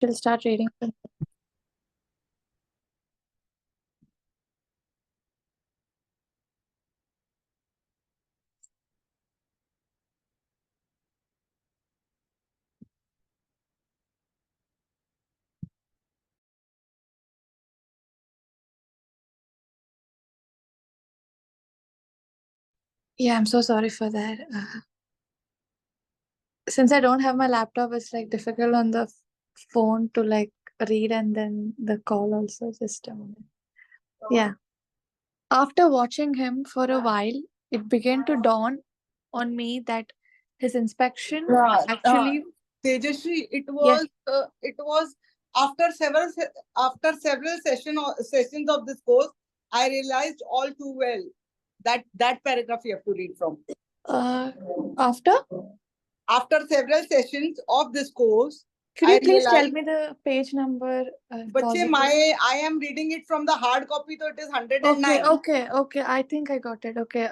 she'll start reading. Yeah, I'm so sorry for that. Since I don't have my laptop, it's like difficult on the phone to like read and then the call also just a moment. Yeah. After watching him for a while, it began to dawn on me that his inspection actually. Tejashri, Yes. it was after several sessions of this course, I realized all too well that paragraph you have to read from. Uh, after? After several sessions of this course, Could you please tell me the page number? Bache, I am reading it from the hard copy, so it is 109. Okay. I think I got it. Okay.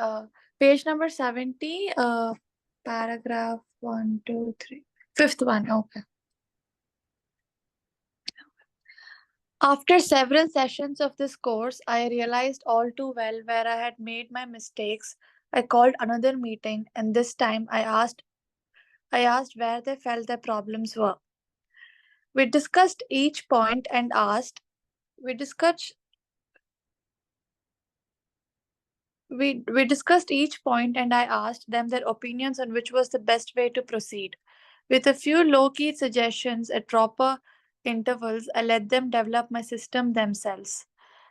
Page number 70. Paragraph 1, 2, 3. Fifth one. Okay. After several sessions of this course, I realized all too well where I had made my mistakes. I called another meeting, and this time I asked where they felt their problems were. We discussed each point and asked we discussed we discussed each point and I asked them their opinions on which was the best way to proceed. With a few low-key suggestions at proper intervals, I let them develop my system themselves.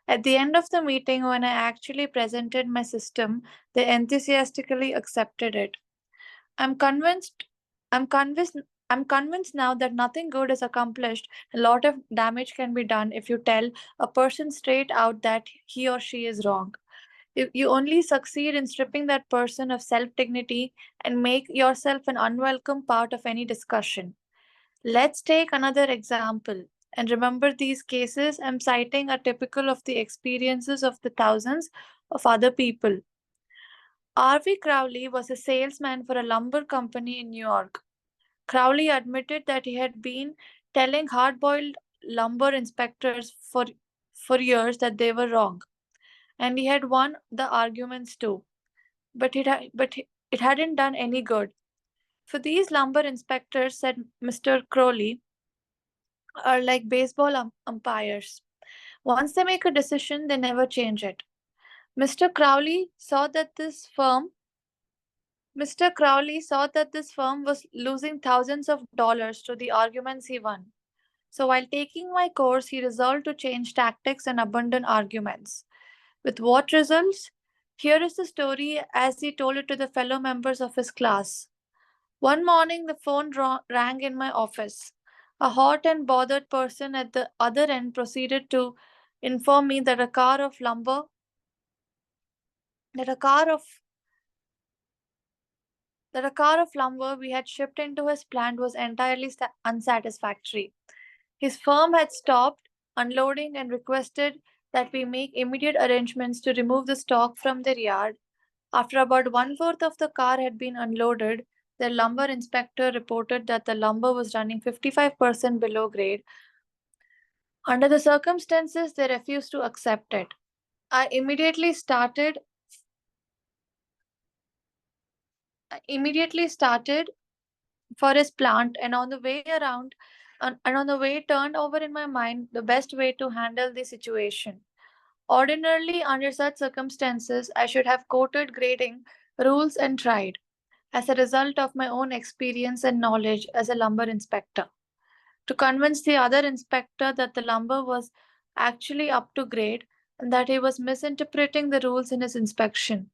At the end of the meeting, when I actually presented my system, they enthusiastically accepted it. I'm convinced I'm convinced I'm convinced now that nothing good is accomplished. A lot of damage can be done if you tell a person straight out that he or she is wrong. You only succeed in stripping that person of self dignity and make yourself an unwelcome part of any discussion. Let's take another example. And remember, these cases I'm citing are typical of the experiences of the thousands of other people. R.V. Crowley was a salesman for a lumber company in New York. Crowley admitted that he had been telling hard boiled lumber inspectors for years that they were wrong, and he had won the arguments too. But it hadn't done any good. For these lumber inspectors, said Mr. Crowley, are like baseball umpires. Once they make a decision, they never change it. Mr. Crowley saw that this firm Mr. Crowley saw that this firm was losing thousands of dollars to the arguments he won. So while taking my course, he resolved to change tactics and abandon arguments. With what results? Here is the story as he told it to the fellow members of his class. One morning, the phone rang in my office. A hot and bothered person at the other end proceeded to inform me that a car of lumber we had shipped into his plant was entirely unsatisfactory. His firm had stopped unloading and requested that we make immediate arrangements to remove the stock from their yard. After about one-fourth of the car had been unloaded, the lumber inspector reported that the lumber was running 55% below grade. Under the circumstances, they refused to accept it. I immediately started for his plant, and on the way turned over in my mind the best way to handle the situation. Ordinarily, under such circumstances, I should have quoted grading rules and tried, as a result of my own experience and knowledge as a lumber inspector, to convince the other inspector that the lumber was actually up to grade and that he was misinterpreting the rules in his inspection.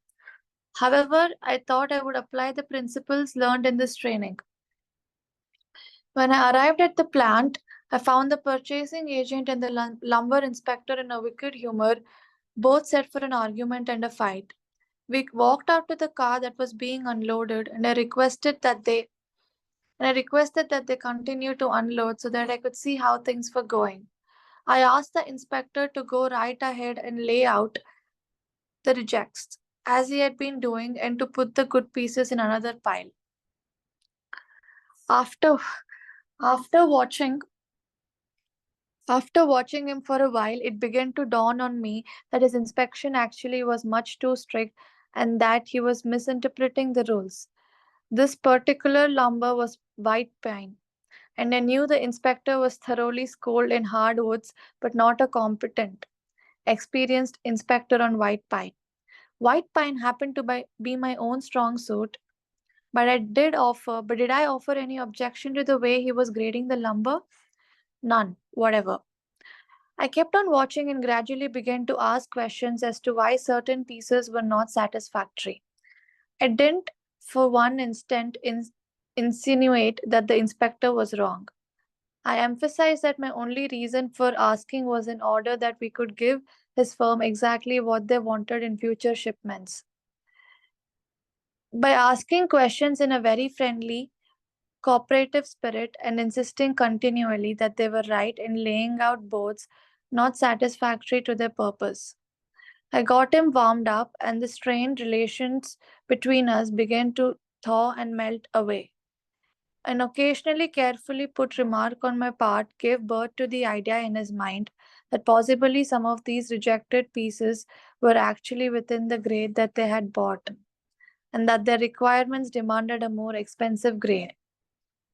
However, I thought I would apply the principles learned in this training. When I arrived at the plant, I found the purchasing agent and the lumber inspector in a wicked humor, both set for an argument and a fight. We walked out to the car that was being unloaded, and I requested that they continue to unload so that I could see how things were going. I asked the inspector to go right ahead and lay out the rejects, as he had been doing, and to put the good pieces in another pile. After after watching After watching him for a while, it began to dawn on me that his inspection actually was much too strict and that he was misinterpreting the rules. This particular lumber was white pine, and I knew the inspector was thoroughly schooled in hardwoods but not a competent, experienced inspector on white pine. White pine happened to be my own strong suit, but did I offer any objection to the way he was grading the lumber? None, whatever. I kept on watching and gradually began to ask questions as to why certain pieces were not satisfactory. I didn't for one instant insinuate that the inspector was wrong. I emphasized that my only reason for asking was in order that we could give his firm exactly what they wanted in future shipments. By asking questions in a very friendly, cooperative spirit and insisting continually that they were right in laying out boards not satisfactory to their purpose. I got him warmed up, and the strained relations between us began to thaw and melt away. An occasionally carefully put remark on my part gave birth to the idea in his mind that possibly some of these rejected pieces were actually within the grade that they had bought, and that their requirements demanded a more expensive grade.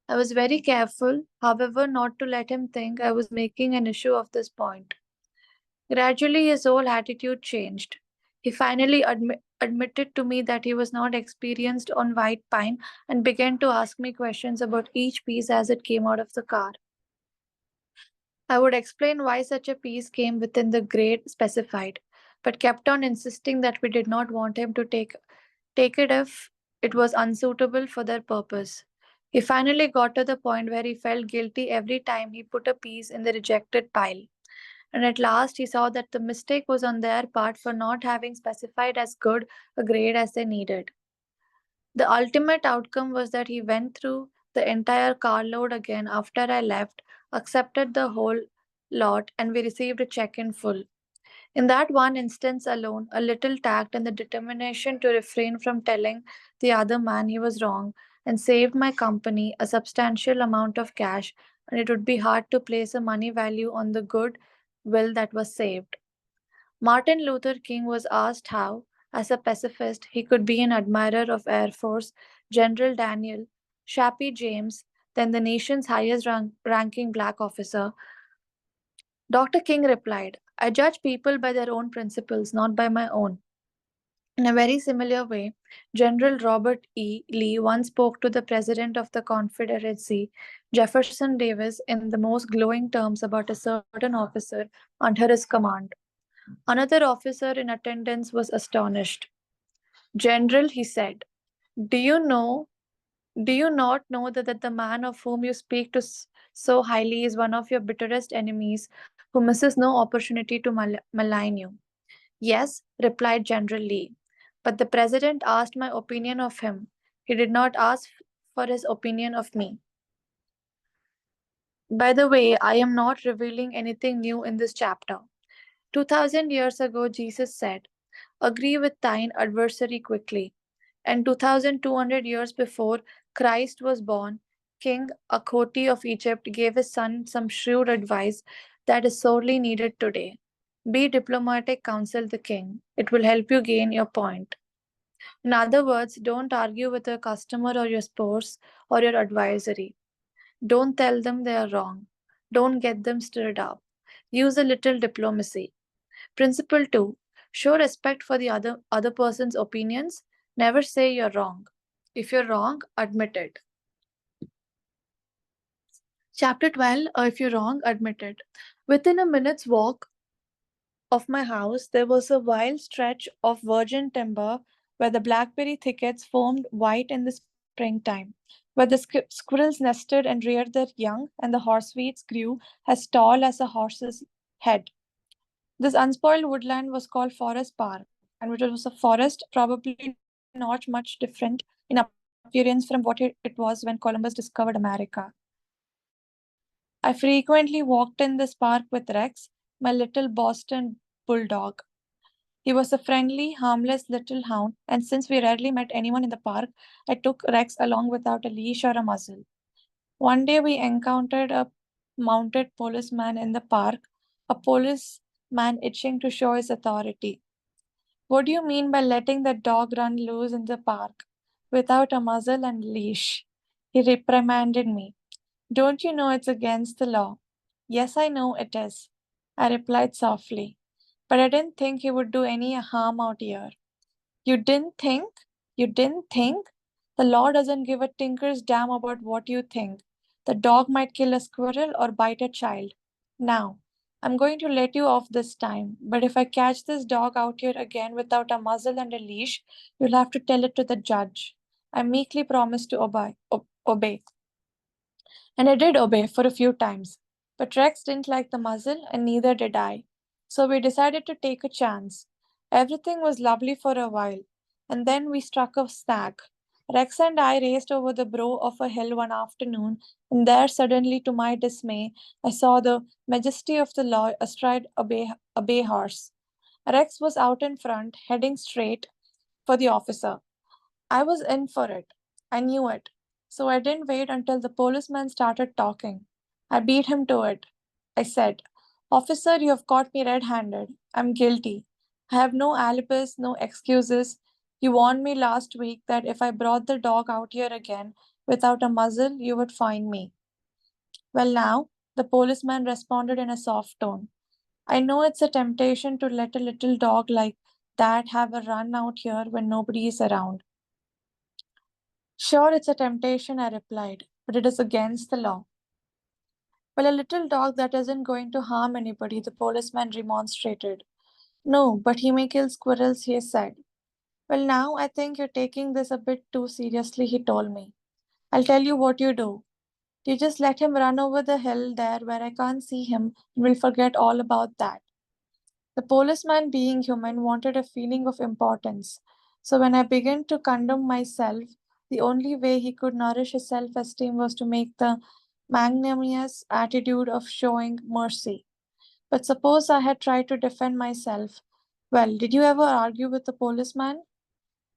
I was very careful, however, not to let him think I was making an issue of this point. Gradually, his whole attitude changed. He finally admitted to me that he was not experienced on white pine and began to ask me questions about each piece as it came out of the car. I would explain why such a piece came within the grade specified, but kept on insisting that we did not want him to take it if it was unsuitable for their purpose. He finally got to the point where he felt guilty every time he put a piece in the rejected pile. And at last he saw that the mistake was on their part for not having specified as good a grade as they needed. The ultimate outcome was that he went through the entire carload again after I left, accepted the whole lot, and we received a check in full. In that one instance alone, a little tact and the determination to refrain from telling the other man he was wrong and saved my company a substantial amount of cash, and it would be hard to place a money value on the good will that was saved. Martin Luther King was asked how, as a pacifist, he could be an admirer of Air Force General Daniel Shappy James, then the nation's highest ranking black officer. Dr. King replied, I judge people by their own principles, not by my own. In a very similar way, General Robert E. Lee once spoke to the President of the Confederacy, Jefferson Davis, in the most glowing terms about a certain officer under his command. Another officer in attendance was astonished. General, he said, do you know, do you not know that the man of whom you speak to so highly is one of your bitterest enemies who misses no opportunity to malign you? Yes, replied General Lee. But the president asked my opinion of him. He did not ask for his opinion of me. By the way, I am not revealing anything new in this chapter. 2000 years ago, Jesus said, agree with thine adversary quickly. And 2200 years before Christ was born, King Akhoti of Egypt gave his son some shrewd advice that is sorely needed today. Be diplomatic, counsel the king. It will help you gain your point. In other words, don't argue with your customer or your spouse or your advisory. Don't tell them they are wrong. Don't get them stirred up. Use a little diplomacy. Principle 2. Show respect for the other person's opinions. Never say you're wrong. If you're wrong, admit it. Chapter 12. If you're wrong, admit it. Within a minute's walk of my house, there was a wild stretch of virgin timber where the blackberry thickets formed white in the springtime, where the squirrels nested and reared their young, and the horseweeds grew as tall as a horse's head. This unspoiled woodland was called Forest Park, and it was a forest probably not much different in appearance from what it was when Columbus discovered America. I frequently walked in this park with Rex, my little Boston bulldog. He was a friendly, harmless little hound, and since we rarely met anyone in the park, I took Rex along without a leash or a muzzle. One day we encountered a mounted policeman in the park, a policeman itching to show his authority. What do you mean by letting the dog run loose in the park without a muzzle and leash? He reprimanded me. Don't you know it's against the law? Yes, I know it is, I replied softly. But I didn't think he would do any harm out here. You didn't think? You didn't think? The law doesn't give a tinker's damn about what you think. The dog might kill a squirrel or bite a child. Now, I'm going to let you off this time, but if I catch this dog out here again without a muzzle and a leash, you'll have to tell it to the judge. I meekly promised to obey. And I did obey for a few times. But Rex didn't like the muzzle, and neither did I. So we decided to take a chance. Everything was lovely for a while, and then we struck a snag. Rex and I raced over the brow of a hill one afternoon, and there, suddenly, to my dismay, I saw the majesty of the law astride a bay horse. Rex was out in front, heading straight for the officer. I was in for it. I knew it. So I didn't wait until the policeman started talking. I beat him to it. I said, Officer, you have caught me red handed. I'm guilty. I have no alibis, no excuses. You warned me last week that if I brought the dog out here again without a muzzle, you would find me. Well, now, the policeman responded in a soft tone. I know it's a temptation to let a little dog like that have a run out here when nobody is around. Sure, it's a temptation, I replied, but it is against the law. Well, a little dog that isn't going to harm anybody, the policeman remonstrated. No, but he may kill squirrels, he said. Well, now I think you're taking this a bit too seriously, he told me. I'll tell you what you do. You just let him run over the hill there where I can't see him, and we'll forget all about that. The policeman, being human, wanted a feeling of importance. So when I began to condemn myself, the only way he could nourish his self esteem was to make the magnanimous attitude of showing mercy. But suppose I had tried to defend myself. Well, did you ever argue with the policeman?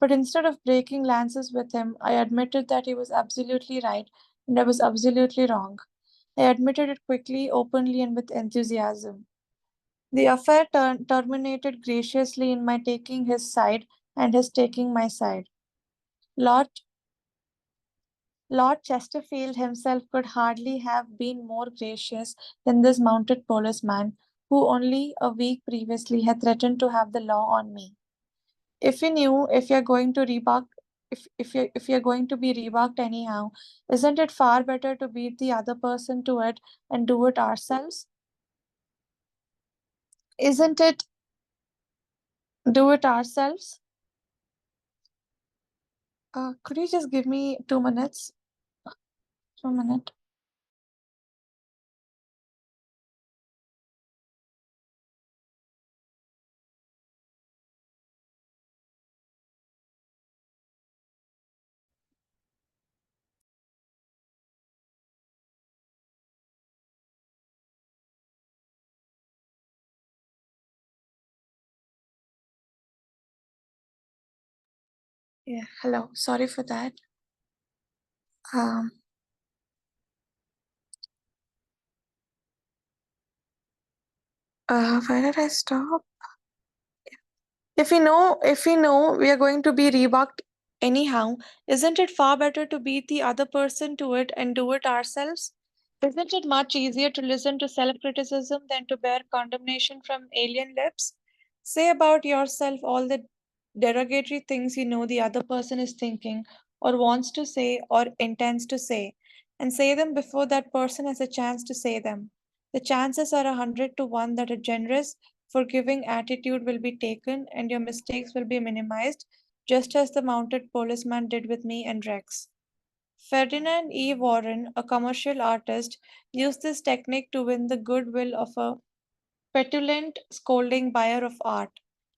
But instead of breaking lances with him, I admitted that he was absolutely right and I was absolutely wrong. I admitted it quickly, openly, and with enthusiasm. The affair terminated graciously in my taking his side and his taking my side. Lord, Lord Chesterfield himself could hardly have been more gracious than this mounted policeman, who only a week previously had threatened to have the law on me. If we knew if you're going to rebuck if you're going to be rebucked anyhow, isn't it far better to beat the other person to it and do it ourselves? Isn't it do it ourselves? Could you just give me 2 minutes? 2 minutes. Yeah, hello. Sorry for that. Um, where did I stop? If we know we are going to be rebucked anyhow, isn't it far better to beat the other person to it and do it ourselves? Isn't it much easier to listen to self criticism than to bear condemnation from alien lips? Say about yourself all the derogatory things you know the other person is thinking, or wants to say, or intends to say, and say them before that person has a chance to say them. The chances are 100 to 1 that a generous, forgiving attitude will be taken and your mistakes will be minimized, just as the mounted policeman did with me and Rex. Ferdinand E. Warren, a commercial artist, used this technique to win the goodwill of a petulant, scolding buyer of art.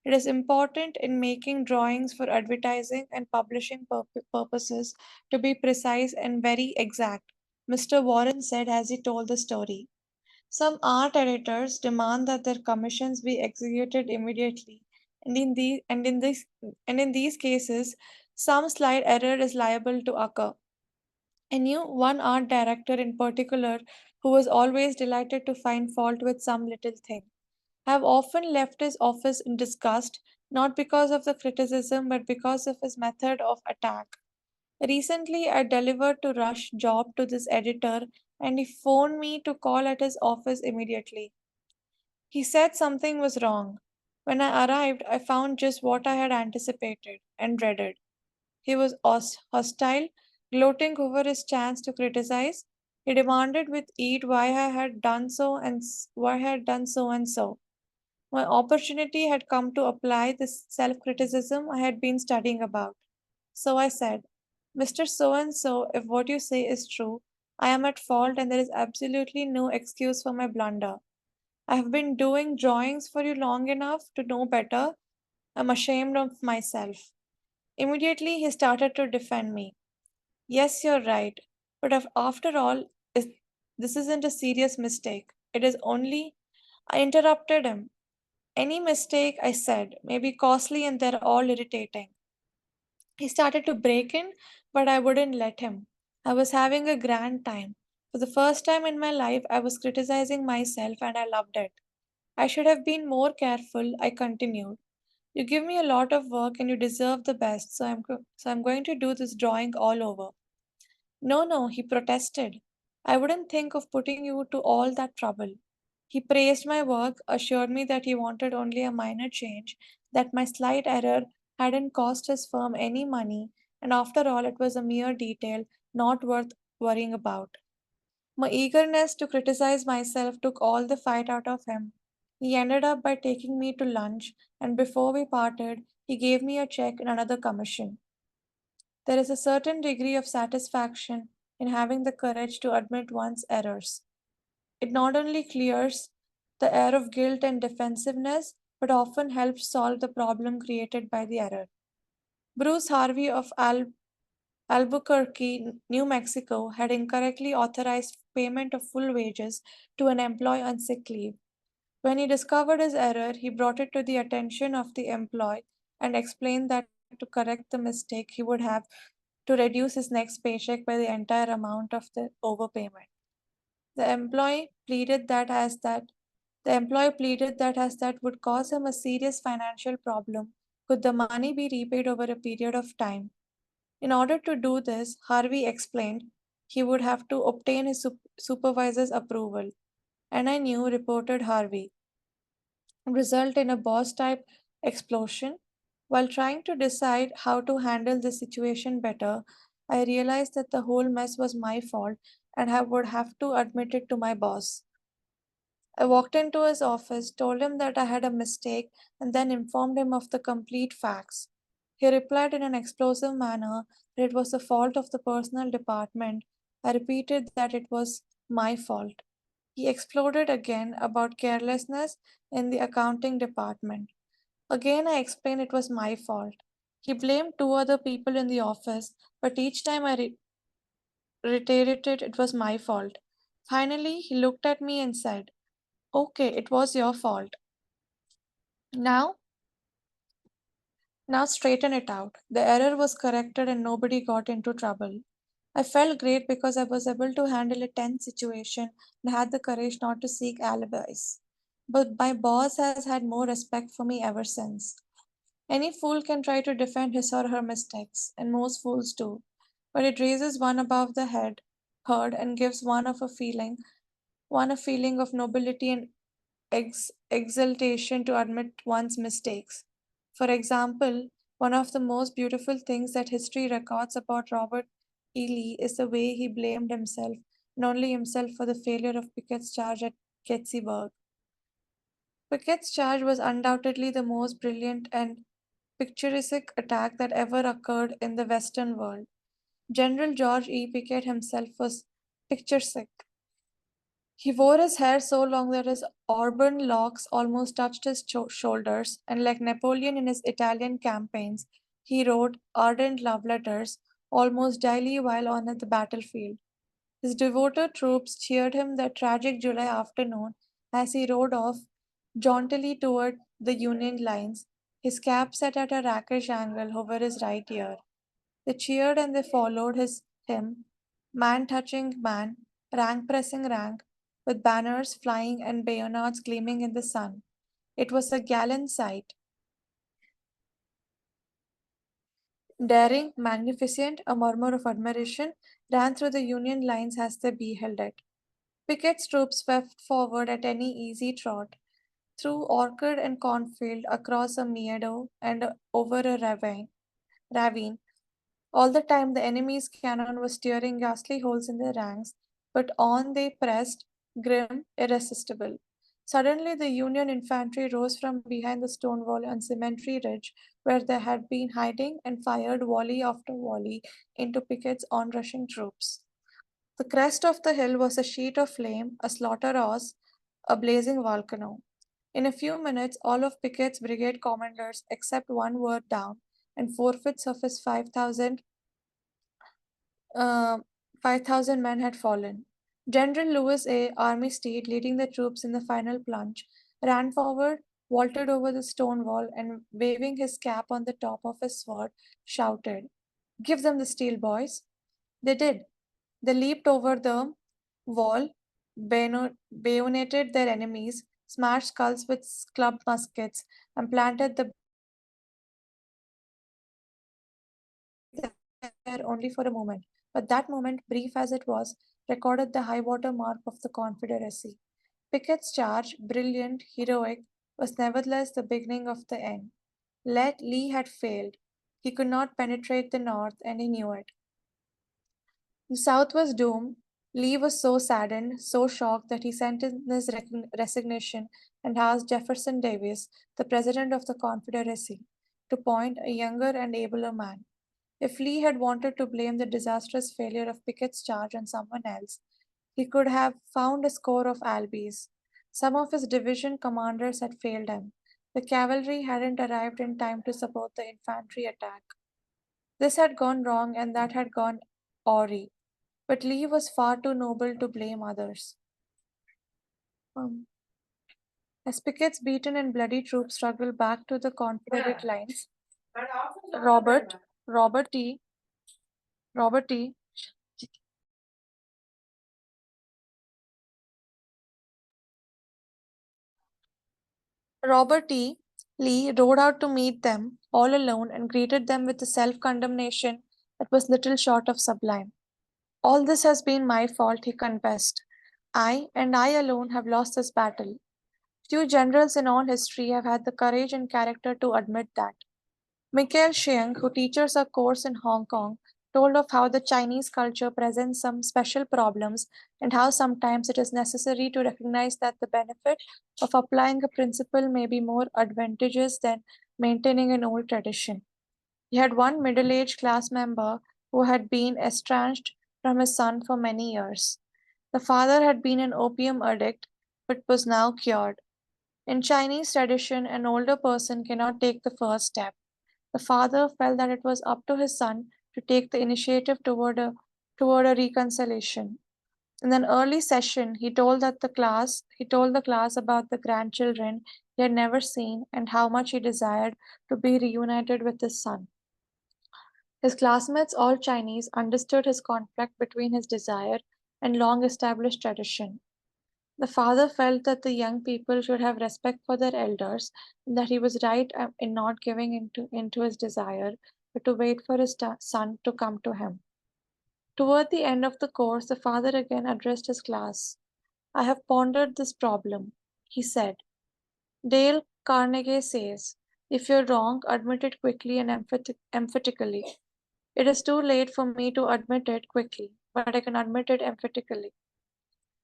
It is important in making drawings for advertising and publishing purposes to be precise and very exact, Mr. Warren said as he told the story. Some art editors demand that their commissions be executed immediately, and in these cases, some slight error is liable to occur. I knew one art director in particular who was always delighted to find fault with some little thing. I have often left his office in disgust, not because of the criticism, but because of his method of attack. Recently, I delivered to rush job to this editor, and he phoned me to call at his office immediately. He said something was wrong. When I arrived, I found just what I had anticipated and dreaded. He was hostile, gloating over his chance to criticize. He demanded with heat why I had done so and why I had done so and so. My opportunity had come to apply this self criticism I had been studying about. So I said, Mr. So and so, if what you say is true, I am at fault and there is absolutely no excuse for my blunder. I have been doing drawings for you long enough to know better. I'm ashamed of myself. Immediately, he started to defend me. Yes, you're right. But after all, this isn't a serious mistake. It is only. I interrupted him. Any mistake, I said, may be costly and they're all irritating. He started to break in, but I wouldn't let him. I was having a grand time. For the first time in my life, I was criticizing myself and I loved it. I should have been more careful, I continued. You give me a lot of work and you deserve the best, so I'm going to do this drawing all over. No, no, he protested. I wouldn't think of putting you to all that trouble. He praised my work, assured me that he wanted only a minor change, that my slight error hadn't cost his firm any money, and after all, it was a mere detail not worth worrying about. My eagerness to criticize myself took all the fight out of him. He ended up by taking me to lunch, and before we parted, he gave me a check and another commission. There is a certain degree of satisfaction in having the courage to admit one's errors. It not only clears the air of guilt and defensiveness, but often helps solve the problem created by the error. Bruce Harvey of Albuquerque, New Mexico, had incorrectly authorized payment of full wages to an employee on sick leave. When he discovered his error, he brought it to the attention of the employee and explained that to correct the mistake, he would have to reduce his next paycheck by the entire amount of the overpayment. The employee pleaded that as that would cause him a serious financial problem could the money be repaid over a period of time. In order to do this, Harvey explained he would have to obtain his supervisor's approval. And I knew, reported Harvey, result in a boss type explosion. While trying to decide how to handle the situation better, I realized that the whole mess was my fault and I would have to admit it to my boss. I walked into his office, told him that I had a mistake, and then informed him of the complete facts. He replied in an explosive manner that it was the fault of the personnel department. I repeated that it was my fault. He exploded again about carelessness in the accounting department. Again, I explained it was my fault. He blamed two other people in the office, but each time I reiterated it was my fault. Finally, he looked at me and said, Okay, it was your fault. Now, now straighten it out. The error was corrected and nobody got into trouble. I felt great because I was able to handle a tense situation and had the courage not to seek alibis. But my boss has had more respect for me ever since. Any fool can try to defend his or her mistakes, and most fools do. But it raises one above the herd and gives one a feeling of nobility and exultation to admit one's mistakes. For example, one of the most beautiful things that history records about Robert E. Lee is the way he blamed himself, and only himself, for the failure of Pickett's charge at Gettysburg. Pickett's charge was undoubtedly the most brilliant and picturesque attack that ever occurred in the Western world. General George E. Pickett himself was picturesque. He wore his hair so long that his auburn locks almost touched his shoulders, and like Napoleon in his Italian campaigns, he wrote ardent love letters almost daily while on the battlefield. His devoted troops cheered him that tragic July afternoon as he rode off jauntily toward the Union lines, his cap set at a rakish angle over his right ear. They cheered and they followed him, man touching man, rank pressing rank, with banners flying and bayonets gleaming in the sun. It was a gallant sight. Daring, magnificent, a murmur of admiration ran through the Union lines as they beheld it. Pickett's troops swept forward at any easy trot, through orchard and cornfield, across a meadow, and over a ravine. All the time the enemy's cannon was tearing ghastly holes in their ranks, but on they pressed, grim, irresistible. Suddenly the Union infantry rose from behind the stone wall on Cemetery Ridge, where they had been hiding, and fired volley after volley into Pickett's onrushing troops. The crest of the hill was a sheet of flame, a slaughterhouse, a blazing volcano. In a few minutes, all of Pickett's brigade commanders, except one, were down, and forfeits of his uh, 5,000 men had fallen. General Lewis A. Armistead, leading the troops in the final plunge, ran forward, vaulted over the stone wall, and waving his cap on the top of his sword, shouted, "Give them the steel, boys!" They did. They leaped over the wall, bayoneted their enemies, smashed skulls with clubbed muskets, and planted the there only for a moment. But that moment, brief as it was, recorded the high water mark of the Confederacy. Pickett's charge, brilliant, heroic, was nevertheless the beginning of the end. Lee had failed. He could not penetrate the North, and he knew it. The South was doomed. Lee was so saddened, so shocked that he sent in his resignation and asked Jefferson Davis, the president of the Confederacy, to appoint a younger and abler man. If Lee had wanted to blame the disastrous failure of Pickett's charge on someone else, he could have found a score of alibis. Some of his division commanders had failed him. The cavalry hadn't arrived in time to support the infantry attack. This had gone wrong and that had gone awry. But Lee was far too noble to blame others. Um, as Pickett's beaten and bloody troops struggled back to the Confederate lines, Robert, Robert T. Robert T. Robert E. Lee rode out to meet them all alone and greeted them with a self condemnation that was little short of sublime. All this has been my fault, he confessed. I, and I alone, have lost this battle. Few generals in all history have had the courage and character to admit that. Michael Chiang, who teaches a course in Hong Kong, told of how the Chinese culture presents some special problems and how sometimes it is necessary to recognize that the benefit of applying a principle may be more advantageous than maintaining an old tradition. He had one middle aged class member who had been estranged from his son for many years. The father had been an opium addict but was now cured. In Chinese tradition, an older person cannot take the first step. The father felt that it was up to his son to take the initiative toward a reconciliation. In an early session, he told the class about the grandchildren he had never seen and how much he desired to be reunited with his son. His classmates, all Chinese, understood his conflict between his desire and long established tradition. The father felt that the young people should have respect for their elders and that he was right in not giving into his desire, but to wait for his son to come to him. Toward the end of the course, the father again addressed his class. I have pondered this problem, he said. Dale Carnegie says, if you're wrong, admit it quickly and emphatically. It is too late for me to admit it quickly, but I can admit it emphatically.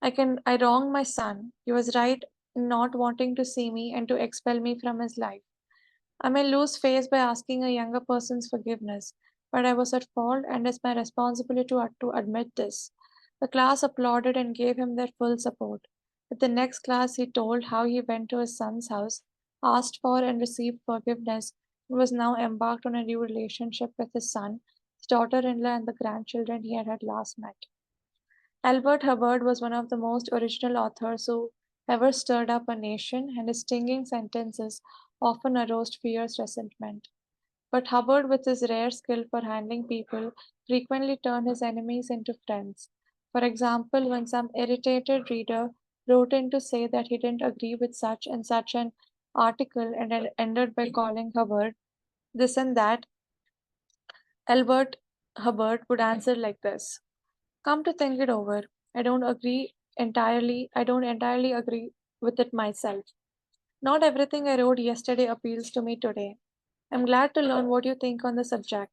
I wronged my son. He was right in not wanting to see me and to expel me from his life. I may lose face by asking a younger person's forgiveness, but I was at fault and it's my responsibility to admit this. The class applauded and gave him their full support. At the next class, he told how he went to his son's house, asked for and received forgiveness, and was now embarked on a new relationship with his son, his daughter in law, and the grandchildren he had last met. Albert Hubbard was one of the most original authors who ever stirred up a nation, and his stinging sentences often aroused fierce resentment. But Hubbard, with his rare skill for handling people, frequently turned his enemies into friends. For example, when some irritated reader wrote in to say that he didn't agree with such and such an article and it ended by calling Hubbard this and that, Albert Hubbard would answer like this: Come to think it over, I don't entirely agree with it myself. Not everything I wrote yesterday appeals to me today. I'm glad to learn what you think on the subject.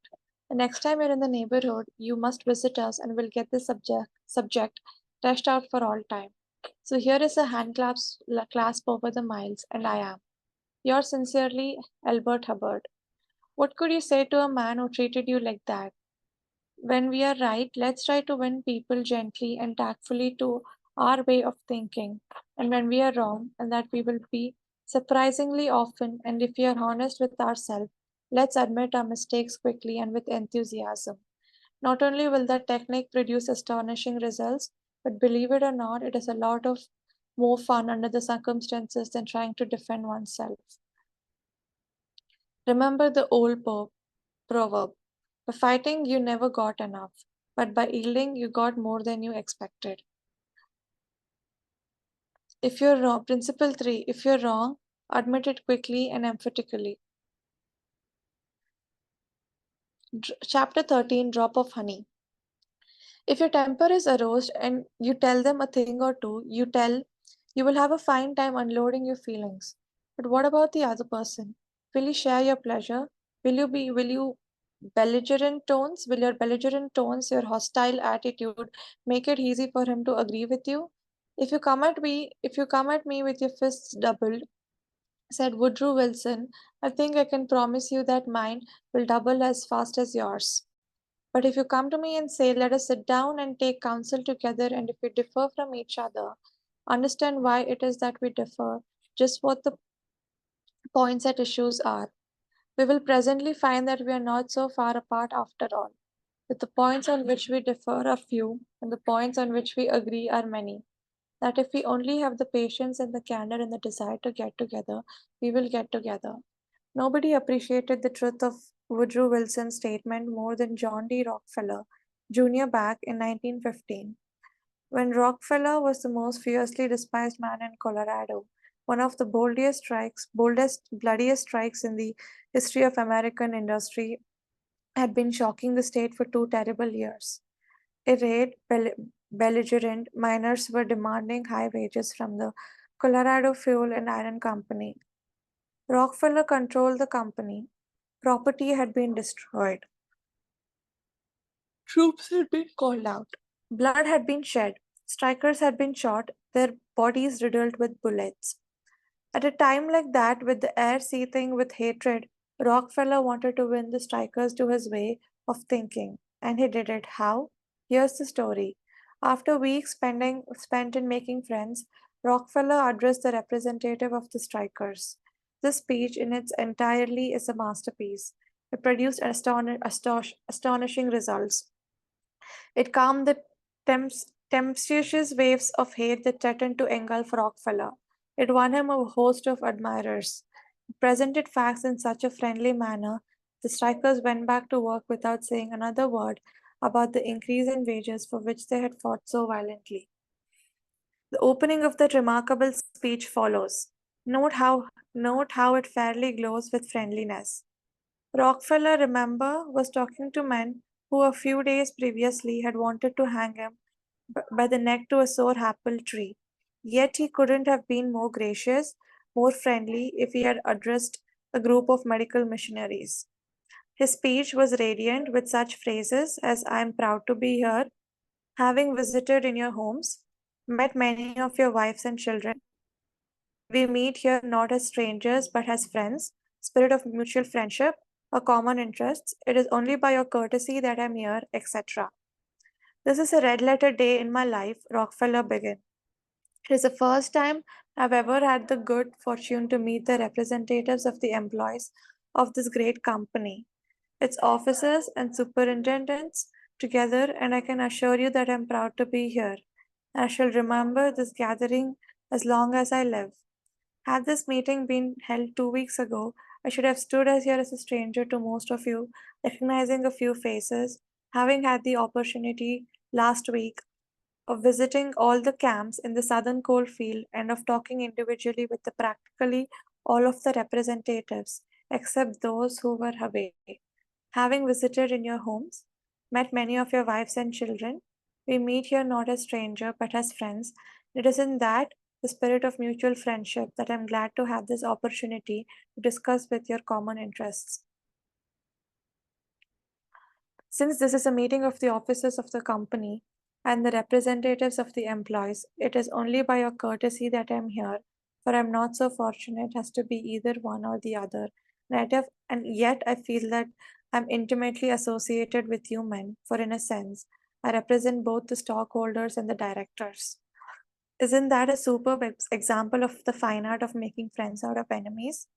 The next time you're in the neighborhood, you must visit us and we'll get this subject fleshed out for all time. So here is a clasp over the miles, and I am. Yours sincerely, Albert Hubbard. What could you say to a man who treated you like that? When we are right, let's try to win people gently and tactfully to our way of thinking. And when we are wrong, and that we will be surprisingly often, and if we are honest with ourselves, let's admit our mistakes quickly and with enthusiasm. Not only will that technique produce astonishing results, but believe it or not, it is a lot of more fun under the circumstances than trying to defend oneself. Remember the old proverb: by fighting, you never got enough, but by yielding, you got more than you expected. If you're wrong, Principle 3: if you're wrong, admit it quickly and emphatically. Chapter 13: Drop of Honey. If your temper is aroused and you tell them a thing or two, you will have a fine time unloading your feelings. But what about the other person? Will he share your pleasure? Will you belligerent tones? Will your belligerent tones, your hostile attitude make it easy for him to agree with you? If you come at me with your fists doubled, said Woodrow Wilson, I think I can promise you that mine will double as fast as yours. But if you come to me and say, let us sit down and take counsel together, and if we differ from each other, understand why it is that we differ, just what the points at issues are, we will presently find that we are not so far apart after all. That the points on which we differ are few, and the points on which we agree are many. That if we only have the patience and the candor and the desire to get together, we will get together. Nobody appreciated the truth of Woodrow Wilson's statement more than John D. Rockefeller, Jr. back in 1915, when Rockefeller was the most fiercely despised man in Colorado, one of the boldest, bloodiest strikes in the history of American industry had been shocking the state for 2 terrible years. Irate, belligerent miners were demanding high wages from the Colorado Fuel and Iron Company. Rockefeller controlled the company. Property had been destroyed. Troops had been called out. Blood had been shed. Strikers had been shot, their bodies riddled with bullets. At a time like that, with the air seething with hatred, Rockefeller wanted to win the strikers to his way of thinking. And he did it. How? Here's the story. After weeks spent in making friends, Rockefeller addressed the representative of the strikers. This speech, in its entirety, is a masterpiece. It produced astonishing results. It calmed the tempestuous waves of hate that threatened to engulf Rockefeller. It won him a host of admirers. It presented facts in such a friendly manner, the strikers went back to work without saying another word about the increase in wages for which they had fought so violently. The opening of that remarkable speech follows. Note how it fairly glows with friendliness. Rockefeller, remember, was talking to men who a few days previously had wanted to hang him by the neck to a sore apple tree. Yet he couldn't have been more gracious, more friendly if he had addressed a group of medical missionaries. His speech was radiant with such phrases as I am proud to be here, having visited in your homes, met many of your wives and children. We meet here not as strangers but as friends, spirit of mutual friendship, or common interests. It is only by your courtesy that I am here, etc. This is a red letter day in my life, Rockefeller began. It is the first time I've ever had the good fortune to meet the representatives of the employees of this great company, its officers and superintendents together, and I can assure you that I'm proud to be here. I shall remember this gathering as long as I live. Had this meeting been held 2 weeks ago, I should have stood as here as a stranger to most of you, recognizing a few faces, having had the opportunity last week of visiting all the camps in the southern coalfield and of talking individually with practically all of the representatives except those who were away. Having visited in your homes, met many of your wives and children, we meet here not as stranger but as friends. It is in that the spirit of mutual friendship that I am glad to have this opportunity to discuss with your common interests. Since this is a meeting of the officers of the company and the representatives of the employees, it is only by your courtesy that I am here, for I am not so fortunate as to be either one or the other. And yet I feel that I am intimately associated with you men, for in a sense, I represent both the stockholders and the directors. Isn't that a superb example of the fine art of making friends out of enemies?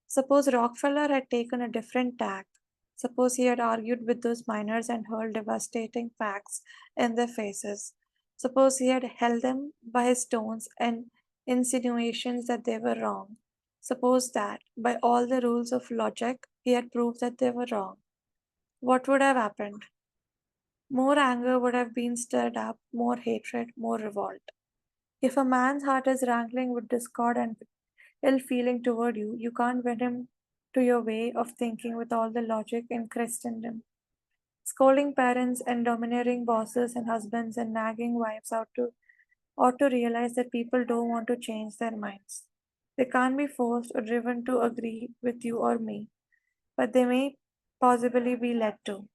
Suppose Rockefeller had taken a different tack. Suppose he had argued with those miners and hurled devastating facts in their faces. Suppose he had held them by his tones and insinuations that they were wrong. Suppose that, by all the rules of logic, he had proved that they were wrong. What would have happened? More anger would have been stirred up, more hatred, more revolt. If a man's heart is wrangling with discord and ill feeling toward you, you can't win him to your way of thinking with all the logic in Christendom. Scolding parents and domineering bosses and husbands and nagging wives ought to realize that people don't want to change their minds. They can't be forced or driven to agree with you or me, but they may possibly be led to.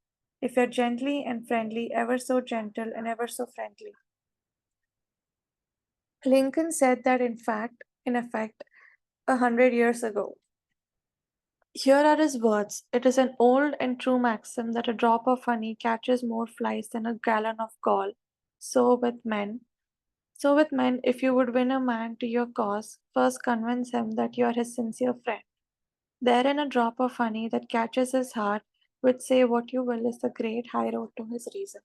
If you're gently and friendly, ever so gentle and ever so friendly. Lincoln said that in effect, 100 years ago. Here are his words. It is an old and true maxim that a drop of honey catches more flies than a gallon of gall. So with men. So with men, if you would win a man to your cause, first convince him that you are his sincere friend. Therein a drop of honey that catches his heart, which say what you will is the great high road to his reason.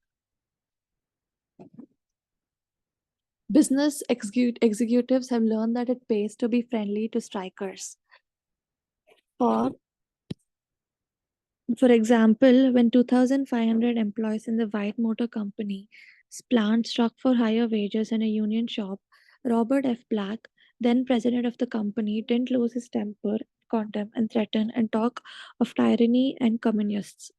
Business executives have learned that it pays to be friendly to strikers. For example, when 2,500 employees in the White Motor Company plant struck for higher wages in a union shop, Robert F. Black, then president of the company, didn't lose his temper, condemn, and threaten and talk of tyranny and communists.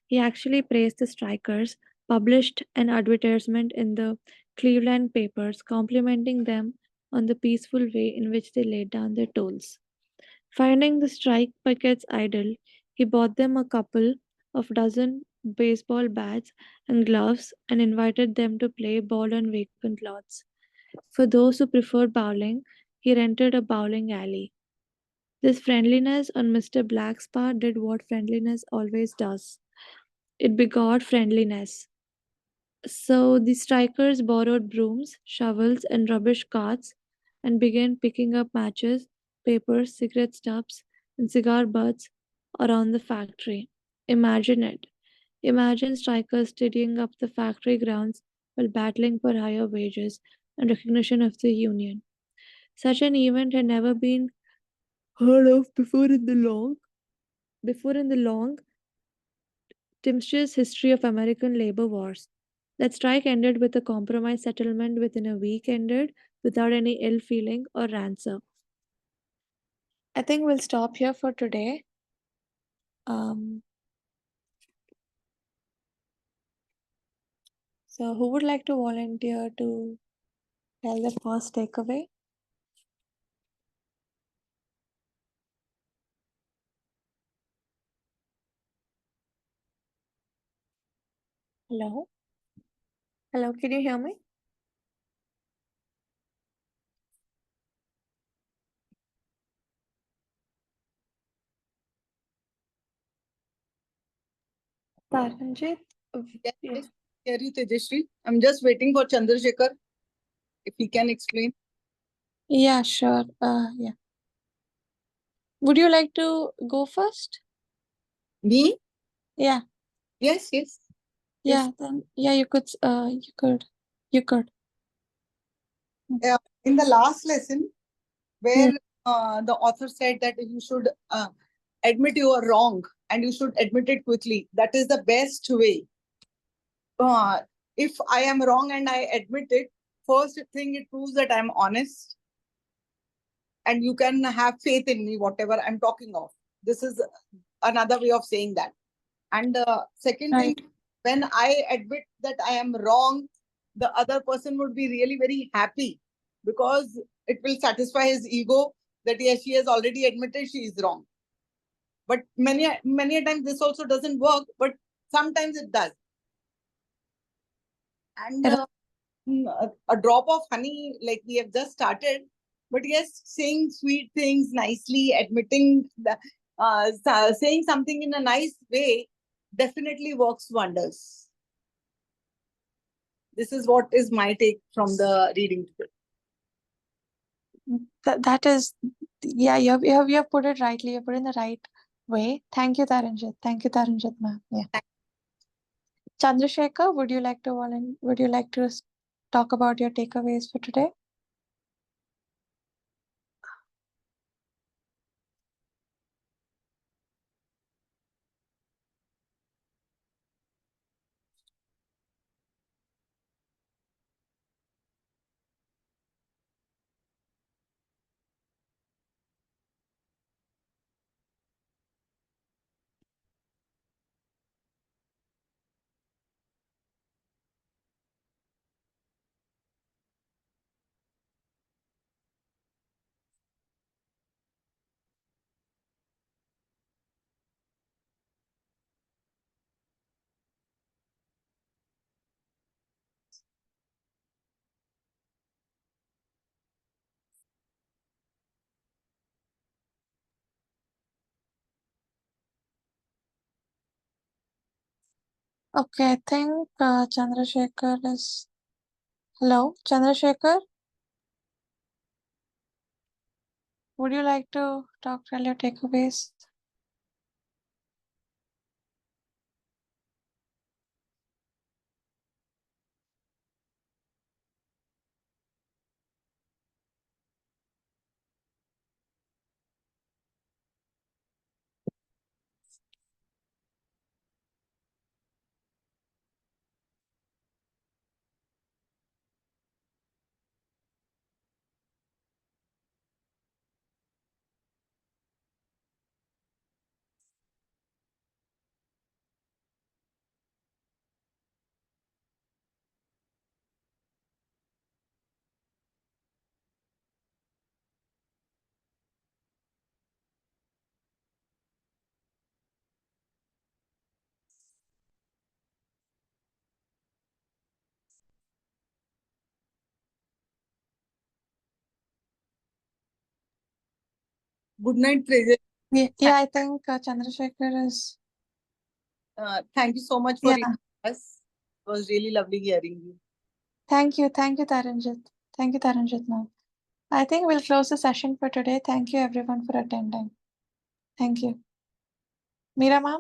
He actually praised the strikers, published an advertisement in the Cleveland papers complimenting them on the peaceful way in which they laid down their tolls. Finding the strike pickets idle, he bought them a couple of dozen baseball bats and gloves and invited them to play ball on vacant lots. For those who preferred bowling, he rented a bowling alley. This friendliness on Mr. Black's part did what friendliness always does. It begot friendliness. So the strikers borrowed brooms, shovels, and rubbish carts and began picking up matches, papers, cigarette stubs, and cigar butts around the factory. Imagine it. Imagine strikers tidying up the factory grounds while battling for higher wages and recognition of the union. Such an event had never been heard of before in the long tempestuous history of American labor wars. That strike ended with a compromise settlement within a week ended without any ill feeling or rancour. I think we'll stop here for today. So who would like to volunteer to tell the first takeaway? Hello? Hello, can you hear me? Taranjit? Yes, Yeah. yes. Hear you, Tejashree. I'm just waiting for Chandrasekhar, if he can explain. Yeah, sure. Yeah. Would you like to go first? Me? Yeah. Yes, yes. Yeah, then yeah, you could you could. In the last lesson, where Hmm. the author said that you should admit you are wrong and you should admit it quickly. That is the best way. Uh, if I am wrong and I admit it, first thing, it proves that I'm honest and you can have faith in me, whatever I'm talking of. This is another way of saying that. And second thing, Right. when I admit that I am wrong, the other person would be really very happy because it will satisfy his ego that yes, she has already admitted she is wrong. But many a times this also doesn't work, but sometimes it does. And a drop of honey, like we have just started, but yes, saying sweet things nicely, admitting the, saying something in a nice way definitely works wonders. This is what is my take from the reading today. That is, yeah, you have put it rightly. You put it in the right way. Thank you, Taranjit. Thank you, Taranjit, ma'am. Yeah. Chandrasekhar, would you like to talk about your takeaways for today? Okay, I think Chandrasekhar is. Hello, Chandrasekhar. Would you like to tell your takeaways? Good night, Fraser. Yeah, I think Chandrasekhar is. Thank you so much for Yeah, us. It was really lovely hearing you. thank you, Taranjit. Thank you, Taranjit, ma'am. I think we'll close the session for today. Thank you, everyone, for attending. Thank you. Meera, ma'am.